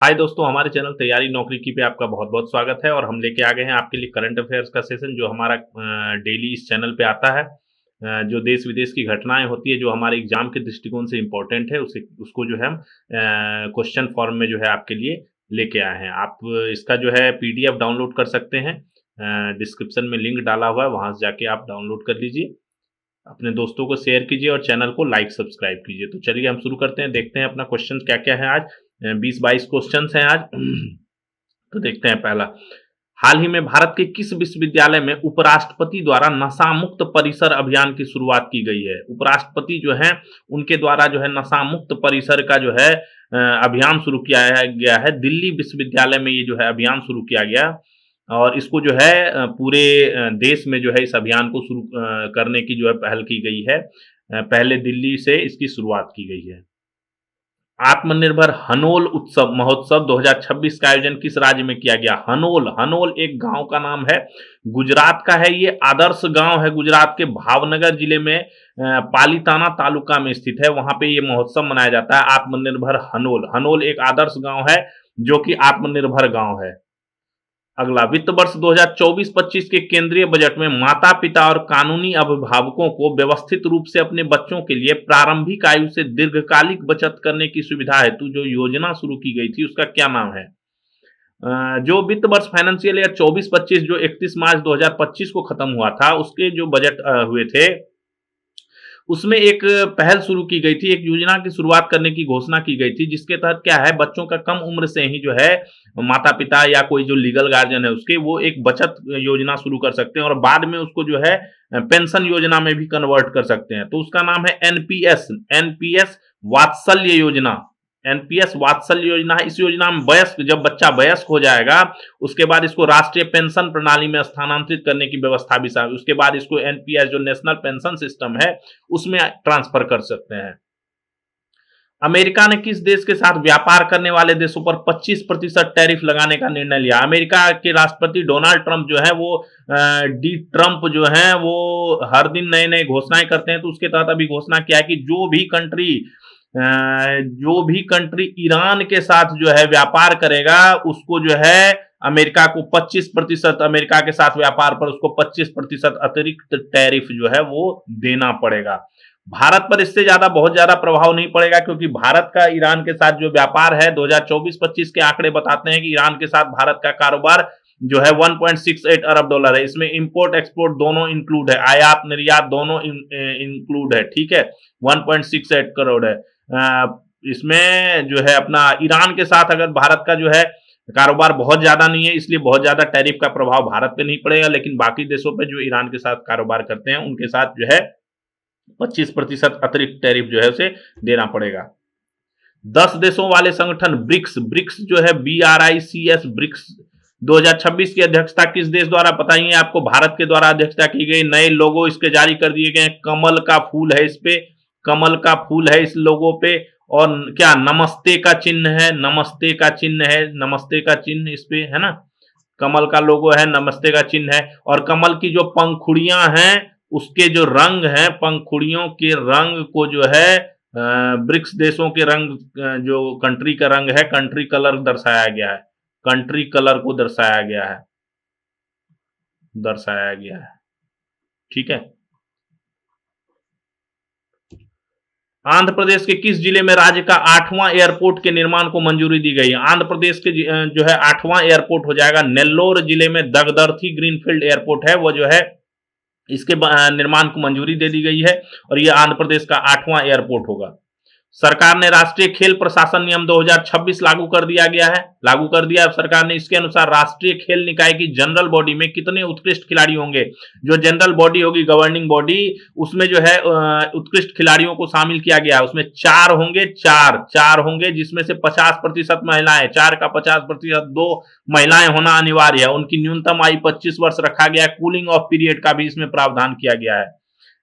हाय दोस्तों, हमारे चैनल तैयारी नौकरी की पे आपका बहुत बहुत स्वागत है। और हम लेके आ गए हैं आपके लिए करंट अफेयर्स का सेशन, जो हमारा डेली इस चैनल पे आता है। जो देश विदेश की घटनाएं होती है, जो हमारे एग्जाम के दृष्टिकोण से इम्पोर्टेंट है, उसे उसको जो है हम क्वेश्चन फॉर्म में जो है आपके लिए लेके आए हैं। आप इसका जो है पीडीएफ डाउनलोड कर सकते हैं। डिस्क्रिप्शन में लिंक डाला हुआ है, वहां से जाके आप डाउनलोड कर लीजिए। अपने दोस्तों को शेयर कीजिए और चैनल को लाइक सब्सक्राइब कीजिए। तो चलिए हम शुरू करते हैं, देखते हैं अपना क्वेश्चन क्या क्या है आज। 20-22 क्वेश्चन हैं आज। तो देखते हैं पहला। हाल ही में भारत के किस विश्वविद्यालय में उपराष्ट्रपति द्वारा नशा मुक्त परिसर अभियान की शुरुआत की गई है? उपराष्ट्रपति जो है उनके द्वारा जो है नशा मुक्त परिसर का जो है अभियान शुरू किया गया है। दिल्ली विश्वविद्यालय में ये जो है अभियान शुरू किया गया, और इसको जो है पूरे देश में जो है इस अभियान को शुरू करने की जो है पहल की गई है। पहले दिल्ली से इसकी शुरुआत की गई है। आत्मनिर्भर हनोल उत्सव महोत्सव 2026 का आयोजन किस राज्य में किया गया? हनोल, हनोल एक गांव का नाम है, गुजरात का है। ये आदर्श गांव है, गुजरात के भावनगर जिले में पालीताना तालुका में स्थित है। वहां पे ये महोत्सव मनाया जाता है, आत्मनिर्भर हनोल। हनोल एक आदर्श गांव है जो कि आत्मनिर्भर गांव है। अगला, वित्त वर्ष 2024-25 के केंद्रीय बजट में माता पिता और कानूनी अभिभावकों को व्यवस्थित रूप से अपने बच्चों के लिए प्रारंभिक आयु से दीर्घकालिक बचत करने की सुविधा हेतु जो योजना शुरू की गई थी, उसका क्या नाम है? जो वित्त वर्ष फाइनेंशियल ईयर 24-25 जो 31 मार्च 2025 को खत्म हुआ था, उसके जो बजट हुए थे, उसमें एक पहल शुरू की गई थी, एक योजना की शुरुआत करने की घोषणा की गई थी, जिसके तहत क्या है, बच्चों का कम उम्र से ही जो है माता पिता या कोई जो लीगल गार्जियन है उसके, वो एक बचत योजना शुरू कर सकते हैं और बाद में उसको जो है पेंशन योजना में भी कन्वर्ट कर सकते हैं। तो उसका नाम है एनपीएस, एनपीएस वात्सल्य योजना। एनपीएस वात्सल्य योजना है। इस योजना में जब बच्चा वयस्क हो जाएगा, उसके बाद इसको राष्ट्रीय पेंशन प्रणाली में स्थानांतरित करने की व्यवस्था भी शामिल, उसके बाद इसको एनपीएस जो नेशनल पेंशन सिस्टम है उसमें ट्रांसफर कर सकते हैं। अमेरिका ने किस देश के साथ व्यापार करने वाले देशों पर 25% टैरिफ लगाने का निर्णय लिया? अमेरिका के राष्ट्रपति डोनाल्ड ट्रंप जो है वो डी ट्रंप जो है वो हर दिन नए नए घोषणाएं करते हैं। तो उसके तहत अभी घोषणा किया है कि जो भी कंट्री ईरान के साथ जो है व्यापार करेगा, उसको जो है अमेरिका को 25%, अमेरिका के साथ व्यापार पर उसको 25% अतिरिक्त टैरिफ जो है वो देना पड़ेगा। भारत पर इससे ज्यादा बहुत ज्यादा प्रभाव नहीं पड़ेगा, क्योंकि भारत का ईरान के साथ जो व्यापार है 2024-25 के आंकड़े बताते हैं कि ईरान के साथ भारत का कारोबार जो है 1.68 अरब डॉलर है। इसमें इंपोर्ट एक्सपोर्ट दोनों इंक्लूड है, आयात निर्यात दोनों इंक्लूड है, ठीक है। 1.68 करोड़ है। इसमें जो है अपना ईरान के साथ अगर भारत का जो है कारोबार बहुत ज्यादा नहीं है, इसलिए बहुत ज्यादा टैरिफ का प्रभाव भारत पे नहीं पड़ेगा, लेकिन बाकी देशों पे जो ईरान के साथ कारोबार करते हैं उनके साथ जो है 25% अतिरिक्त टैरिफ जो है उसे देना पड़ेगा। 10 देशों वाले संगठन ब्रिक्स, ब्रिक्स जो है BRICS, ब्रिक्स 2026 की अध्यक्षता किस देश द्वारा बताइए? आपको भारत के द्वारा अध्यक्षता की गई। नए लोगो इसके जारी कर दिए गए। कमल का फूल है इस पे, कमल का फूल है इस लोगो पे, और क्या नमस्ते का चिन्ह है, नमस्ते का चिन्ह है, नमस्ते का चिन्ह इस पे है ना। कमल का लोगो है, नमस्ते का चिन्ह है, और कमल की जो पंखुड़ियां हैं उसके जो रंग हैं, पंखुड़ियों के रंग को जो है ब्रिक्स देशों के रंग, जो कंट्री का रंग है, कंट्री कलर दर्शाया गया है, कंट्री कलर को दर्शाया गया है, दर्शाया गया है, ठीक है। आंध्र प्रदेश के किस जिले में राज्य का 8वां एयरपोर्ट के निर्माण को मंजूरी दी गई? आंध्र प्रदेश के जो है 8वां एयरपोर्ट हो जाएगा नेल्लोर जिले में, दगदर्थी ग्रीनफील्ड एयरपोर्ट है वो जो है, इसके निर्माण को मंजूरी दे दी गई है, और ये आंध्र प्रदेश का 8वां एयरपोर्ट होगा। सरकार ने राष्ट्रीय खेल प्रशासन नियम 2026 लागू कर दिया गया है, लागू कर दिया सरकार ने। इसके अनुसार राष्ट्रीय खेल निकाय की जनरल बॉडी में कितने उत्कृष्ट खिलाड़ी होंगे? जो जनरल बॉडी होगी, गवर्निंग बॉडी, उसमें जो है उत्कृष्ट खिलाड़ियों को शामिल किया गया है। उसमें 4 होंगे, 4 होंगे, जिसमें से 50% महिलाएं, 4 का 50%, 2 महिलाएं होना अनिवार्य है। उनकी न्यूनतम आयु 25 वर्ष रखा गया है। कूलिंग ऑफ पीरियड का भी इसमें प्रावधान किया गया है।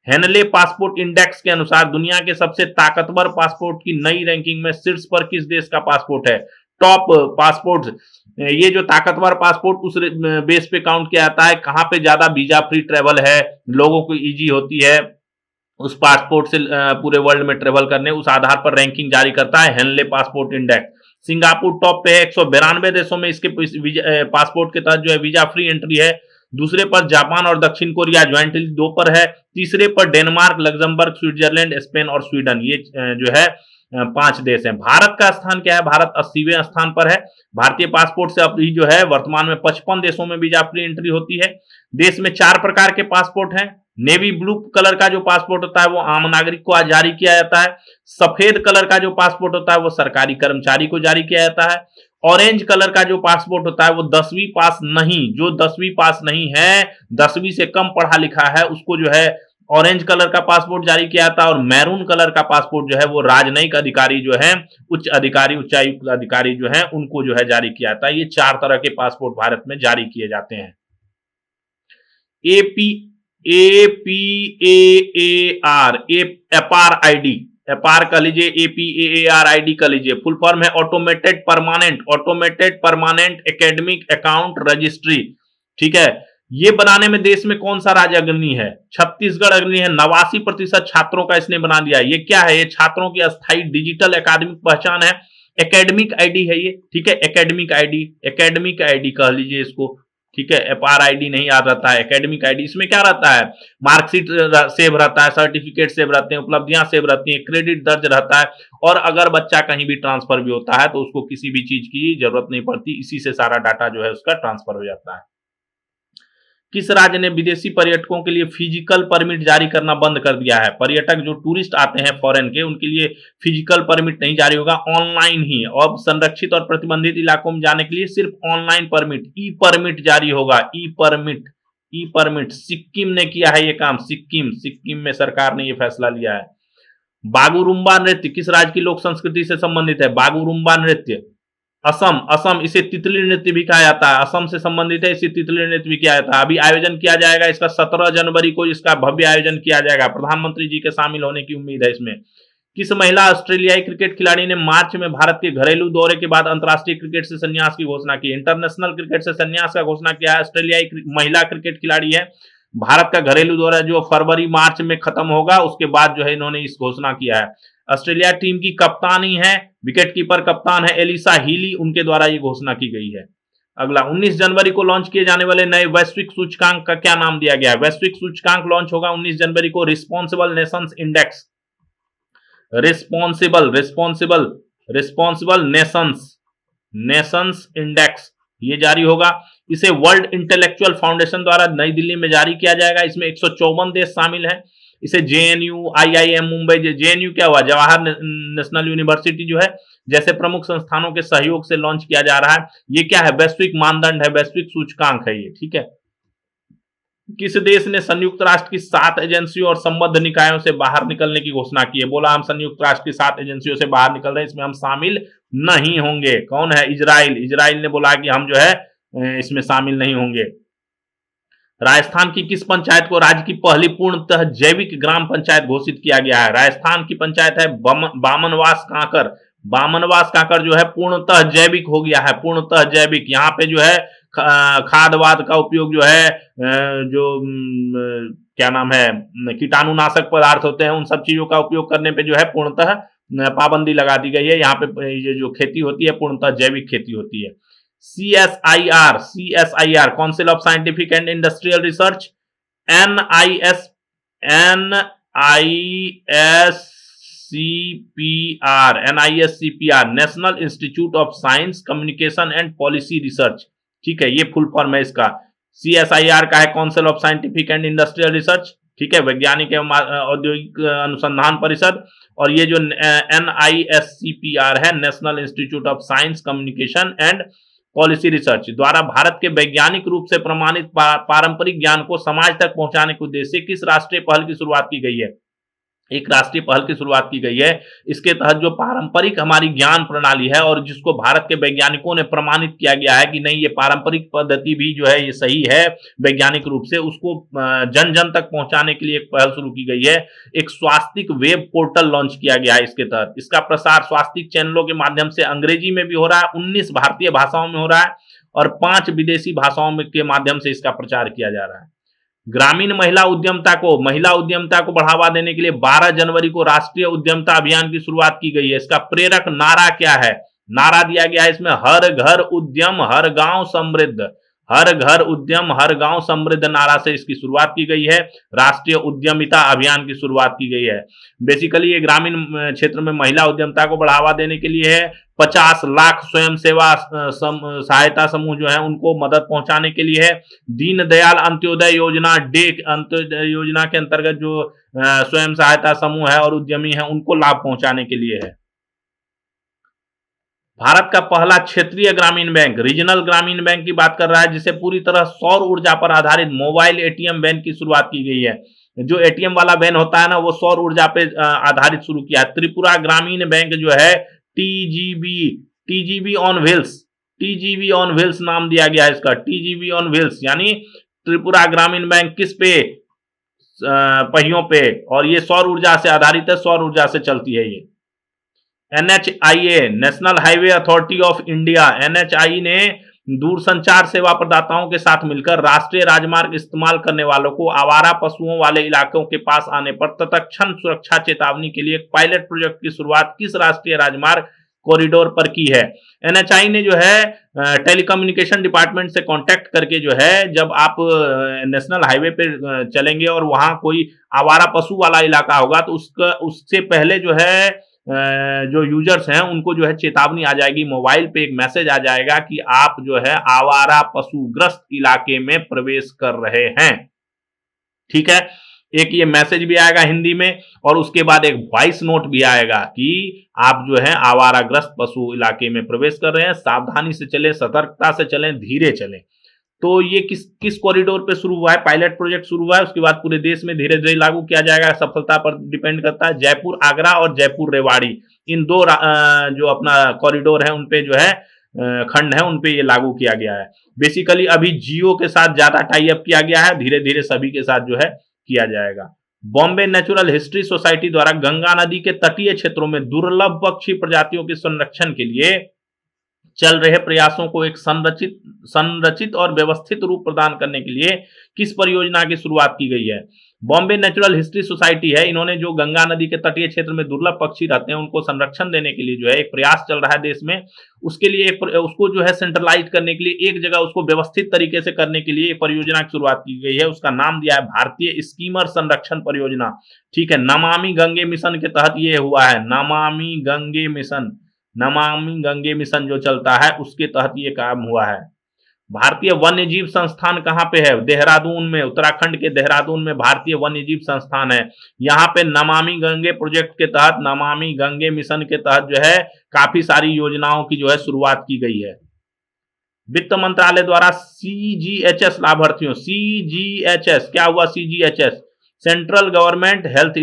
हेनले पासपोर्ट इंडेक्स के अनुसार दुनिया के सबसे ताकतवर पासपोर्ट की नई रैंकिंग में शीर्ष पर किस देश का पासपोर्ट है? टॉप पासपोर्ट, ये जो ताकतवर पासपोर्ट उस बेस पे काउंट किया जाता है, कहां पे ज्यादा वीजा फ्री ट्रेवल है, लोगों को इजी होती है, उस पासपोर्ट से पूरे वर्ल्ड में ट्रेवल करने, उस आधार पर रैंकिंग जारी करता है Henley passport index. Singapore top पे है, 192 देशों में इसके पासपोर्ट के तहत जो है वीजा फ्री एंट्री है। दूसरे पर जापान और दक्षिण कोरिया ज्वाइंटली 2 पर है। तीसरे पर डेनमार्क, लग्जमबर्ग, स्विट्जरलैंड, स्पेन और स्वीडन, ये जो है 5 देश हैं। भारत का स्थान क्या है? भारत 80वें स्थान पर है। भारतीय पासपोर्ट से अभी जो है वर्तमान में 55 देशों में वीजा फ्री एंट्री होती है। देश में 4 प्रकार के पासपोर्ट हैं। नेवी ब्लू कलर का जो पासपोर्ट होता है वो आम नागरिक को जारी किया जाता है। सफेद कलर का जो पासपोर्ट होता है वो सरकारी कर्मचारी को जारी किया जाता है। ऑरेंज कलर का जो पासपोर्ट होता है वो 10वीं पास नहीं, जो 10वीं पास नहीं है, 10वीं से कम पढ़ा लिखा है, उसको जो है ऑरेंज कलर का पासपोर्ट जारी किया जाता है। और मैरून कलर का पासपोर्ट जो है वो राजनयिक अधिकारी जो है, उच्च अधिकारी, उच्चायुक्त अधिकारी जो है, उनको जो है जारी किया जाता है। ये 4 तरह के पासपोर्ट भारत में जारी किए जाते हैं। APAAR, एपार आईडी, एपार कह लीजिए, APAAR आईडी कह लीजिए, फुल फॉर्म है automated permanent academic account registry. ठीक है, ये बनाने में देश में कौन सा राज्य अग्रणी है? छत्तीसगढ़ अग्रणी है। 89% छात्रों का इसने बना दिया। ये क्या है? ये छात्रों की अस्थायी डिजिटल अकादमिक पहचान है। एकेडमिक आईडी है ये। ठीक है, एकेडमिक आईडी कह लीजिए इसको। ठीक है, एपार आईडी नहीं याद रहता है, एकेडमिक आईडी। इसमें क्या रहता है? मार्कशीट सेव रहता है, सर्टिफिकेट सेव रहते हैं, उपलब्धियां सेव रहती हैं, क्रेडिट दर्ज रहता है। और अगर बच्चा कहीं भी ट्रांसफर भी होता है तो उसको किसी भी चीज की जरूरत नहीं पड़ती, इसी से सारा डाटा जो है उसका ट्रांसफर हो जाता है। किस राज्य ने विदेशी पर्यटकों के लिए फिजिकल परमिट जारी करना बंद कर दिया है? पर्यटक जो टूरिस्ट आते हैं फॉरेन के, उनके लिए फिजिकल परमिट नहीं जारी होगा, ऑनलाइन ही। और संरक्षित और प्रतिबंधित इलाकों में जाने के लिए सिर्फ ऑनलाइन परमिट, ई परमिट जारी होगा। ई परमिट सिक्किम ने किया है ये काम। सिक्किम में सरकार ने ये फैसला लिया है। बागुरुम्बा नृत्य किस राज्य की लोक संस्कृति से संबंधित है? बागुरुम्बा नृत्य असम, इसे तितली नृत्य भी कहा जाता है। असम से संबंधित है, इसे तितली नृत्य भी किया जाता है। अभी आयोजन किया जाएगा इसका 17 जनवरी को, इसका भव्य आयोजन किया जाएगा। प्रधानमंत्री जी के शामिल होने की उम्मीद है इसमें। किस महिला ऑस्ट्रेलियाई क्रिकेट खिलाड़ी ने मार्च में भारत के घरेलू दौरे के बाद अंतर्राष्ट्रीय क्रिकेट से संन्यास की घोषणा की? इंटरनेशनल क्रिकेट से संन्यास का घोषणा किया है। ऑस्ट्रेलियाई महिला क्रिकेट खिलाड़ी है। भारत का घरेलू दौरा जो फरवरी मार्च में खत्म होगा, उसके बाद जो है इन्होंने इस घोषणा किया है। ऑस्ट्रेलिया टीम की कप्तानी है, विकेटकीपर कप्तान है एलिसा हीली, उनके द्वारा ये घोषणा की गई है। अगला, 19 जनवरी को लॉन्च किए जाने वाले नए वैश्विक सूचकांक का क्या नाम दिया गया है? वैश्विक सूचकांक लॉन्च होगा 19 जनवरी को, responsible Nations index. Responsible Nations index ये जारी होगा। इसे वर्ल्ड इंटेलेक्चुअल फाउंडेशन द्वारा नई दिल्ली में जारी किया जाएगा। इसमें 154 देश शामिल हैं। इसे JNU, IIM मुंबई, JNU क्या हुआ, जवाहर नेशनल यूनिवर्सिटी जो है, जैसे प्रमुख संस्थानों के सहयोग से लॉन्च किया जा रहा है। ये क्या है? वैश्विक मानदंड है, वैश्विक सूचकांक है ये। ठीक है, किस देश ने संयुक्त राष्ट्र की 7 एजेंसियों और संबद्ध निकायों से बाहर निकलने की घोषणा की है? बोला हम संयुक्त राष्ट्र की 7 एजेंसियों से बाहर निकल रहे हैं, इसमें हम शामिल नहीं होंगे। कौन है? इजराइल ने बोला कि हम जो है इसमें शामिल नहीं होंगे। राजस्थान की किस पंचायत को राज्य की पहली पूर्णतः जैविक ग्राम पंचायत घोषित किया गया है? राजस्थान की पंचायत है बामनवास कांकर जो है पूर्णतः जैविक हो गया है, पूर्णतः जैविक। यहाँ पे जो है खाद वाद का उपयोग जो है, जो क्या नाम है, कीटाणुनाशक पदार्थ होते हैं, उन सब चीजों का उपयोग करने पे जो है पूर्णतः पाबंदी लगा दी गई है। यहाँ पे ये जो खेती होती है पूर्णतः जैविक खेती होती है। CSIR council of scientific and industrial research, NISCPR national institute of science communication and policy research. ठीक है, ये फुल फॉर्म है इसका। CSIR का है council of scientific and industrial research. ठीक है, वैज्ञानिक एवं औद्योगिक अनुसंधान परिषद। और ये जो NISCPR है, national institute of science communication and policy research, द्वारा भारत के वैज्ञानिक रूप से प्रमाणित पारंपरिक ज्ञान को समाज तक पहुंचाने के उद्देश्य से किस राष्ट्रीय पहल की शुरुआत की गई है? एक राष्ट्रीय पहल की शुरुआत की गई है। इसके तहत जो पारंपरिक हमारी ज्ञान प्रणाली है और जिसको भारत के वैज्ञानिकों ने प्रमाणित किया गया है कि नहीं ये पारंपरिक पद्धति भी जो है ये सही है वैज्ञानिक रूप से, उसको जन जन तक पहुंचाने के लिए एक पहल शुरू की गई है। एक स्वास्थ्य वेब पोर्टल लॉन्च किया गया है इसके तहत। इसका प्रसार स्वास्थ्य चैनलों के माध्यम से अंग्रेजी में भी हो रहा है, 19 भारतीय भाषाओं में हो रहा है और 5 विदेशी भाषाओं के माध्यम से इसका प्रचार किया जा रहा है। ग्रामीण महिला उद्यमिता को बढ़ावा देने के लिए 12 जनवरी को राष्ट्रीय उद्यमिता अभियान की शुरुआत की गई है। इसका प्रेरक नारा क्या है? नारा दिया गया है इसमें, हर घर उद्यम हर गांव समृद्ध। हर घर उद्यम हर गांव समृद्ध नारा से इसकी शुरुआत की गई है, राष्ट्रीय उद्यमिता अभियान की शुरुआत की गई है। बेसिकली ये ग्रामीण क्षेत्र में महिला उद्यमिता को बढ़ावा देने के लिए है। 50 लाख स्वयं सेवा सहायता समूह जो है उनको मदद पहुंचाने के लिए है। दीनदयाल अंत्योदय योजना अंत्योदय योजना के अंतर्गत जो स्वयं सहायता समूह है और उद्यमी है उनको लाभ पहुंचाने के लिए है। भारत का पहला क्षेत्रीय ग्रामीण बैंक, रीजनल ग्रामीण बैंक की बात कर रहा है, जिसे पूरी तरह सौर ऊर्जा पर आधारित मोबाइल एटीएम वैन की शुरुआत की गई है। जो एटीएम वाला वैन होता है ना, वो सौर ऊर्जा पे आधारित शुरू किया है। त्रिपुरा ग्रामीण बैंक जो है टीजीबी ऑन व्हील्स नाम दिया गया है इसका, टीजीबी ऑन व्हील्स, यानी त्रिपुरा ग्रामीण बैंक किस पे? पहियों पे, और ये सौर ऊर्जा से आधारित है, सौर ऊर्जा से चलती है ये। NHIA, national highway authority of India, NHI ने दूरसंचार सेवा प्रदाताओं के साथ मिलकर राष्ट्रीय राजमार्ग इस्तेमाल करने वालों को आवारा पशुओं वाले इलाकों के पास आने पर तत्क्षण सुरक्षा चेतावनी के लिए एक पायलट प्रोजेक्ट की शुरुआत किस राष्ट्रीय राजमार्ग कॉरिडोर पर की है? NHI ने जो है टेलीकम्युनिकेशन डिपार्टमेंट से कांटेक्ट करके जो है, जब आप नेशनल हाईवे पे चलेंगे और वहां कोई आवारा पशु वाला इलाका होगा तो उससे पहले जो है जो यूजर्स हैं उनको जो है चेतावनी आ जाएगी, मोबाइल पे एक मैसेज आ जाएगा कि आप जो है आवारा पशुग्रस्त इलाके में प्रवेश कर रहे हैं। ठीक है, एक ये मैसेज भी आएगा हिंदी में और उसके बाद एक वॉइस नोट भी आएगा कि आप जो है आवाराग्रस्त पशु इलाके में प्रवेश कर रहे हैं, सावधानी से चलें, सतर्कता से चलें, धीरे चलें। तो ये किस कॉरिडोर पे शुरू हुआ है? पायलट प्रोजेक्ट शुरू हुआ है, उसके बाद पूरे देश में धीरे धीरे लागू किया जाएगा, सफलता पर डिपेंड करता है। जयपुर आगरा और जयपुर रेवाड़ी, इन दो जो अपना कॉरिडोर है उनपे जो है खंड है उनपे ये लागू किया गया है। बेसिकली अभी जियो के साथ ज्यादा टाई अप किया गया है, धीरे धीरे सभी के साथ जो है किया जाएगा। बॉम्बे नेचुरल हिस्ट्री सोसाइटी द्वारा गंगा नदी के तटीय क्षेत्रों में दुर्लभ पक्षी प्रजातियों के संरक्षण के लिए चल रहे प्रयासों को एक संरचित और व्यवस्थित रूप प्रदान करने के लिए किस परियोजना की शुरुआत की गई है? बॉम्बे नेचुरल हिस्ट्री सोसाइटी है, इन्होंने जो गंगा नदी के तटीय क्षेत्र में दुर्लभ पक्षी रहते हैं उनको संरक्षण देने के लिए जो है एक प्रयास चल रहा है देश में, उसके लिए उसको जो है सेंट्रलाइज करने के लिए, एक जगह उसको व्यवस्थित तरीके से करने के लिए एक परियोजना की शुरुआत की गई है। उसका नाम दिया है भारतीय स्कीमर संरक्षण परियोजना। ठीक है, नमामि गंगे मिशन के तहत ये हुआ है, नमामि गंगे मिशन जो चलता है उसके तहत ये काम हुआ है। भारतीय वन्य जीव संस्थान कहाँ पे है? देहरादून में, उत्तराखंड के देहरादून में भारतीय वन्य जीव संस्थान है। यहाँ पे नमामि गंगे प्रोजेक्ट के तहत, नमामि गंगे मिशन के तहत जो है काफी सारी योजनाओं की जो है शुरुआत की गई है। वित्त मंत्रालय द्वारा CGHS लाभार्थियों, CGHS क्या हुआ? CGHS central government health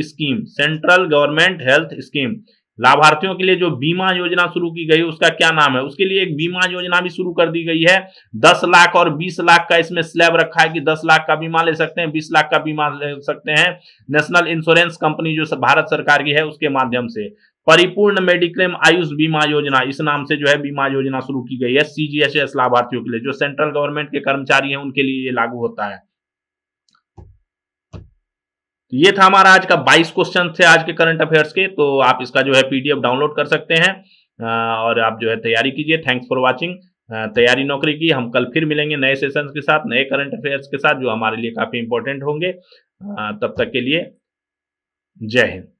scheme, लाभार्थियों के लिए जो बीमा योजना शुरू की गई उसका क्या नाम है? उसके लिए एक बीमा योजना भी शुरू कर दी गई है। 10 लाख और 20 लाख का इसमें स्लैब रखा है कि 10 लाख का बीमा ले सकते हैं, 20 लाख का बीमा ले सकते हैं। नेशनल इंश्योरेंस कंपनी जो भारत सरकार की है उसके माध्यम से परिपूर्ण मेडिक्लेम आयुष बीमा योजना, इस नाम से जो है बीमा योजना शुरू की गई है CGHS लाभार्थियों के लिए, जो सेंट्रल गवर्नमेंट के कर्मचारी हैं उनके लिए ये लागू होता है। तो ये था हमारा आज का 22 क्वेश्चन थे आज के करंट अफेयर्स के। तो आप इसका जो है PDF डाउनलोड कर सकते हैं और आप जो है तैयारी कीजिए। Thanks for watching. तैयारी नौकरी की। हम कल फिर मिलेंगे नए सेशंस के साथ, नए करंट अफेयर्स के साथ जो हमारे लिए काफी इंपॉर्टेंट होंगे। तब तक के लिए जय हिंद।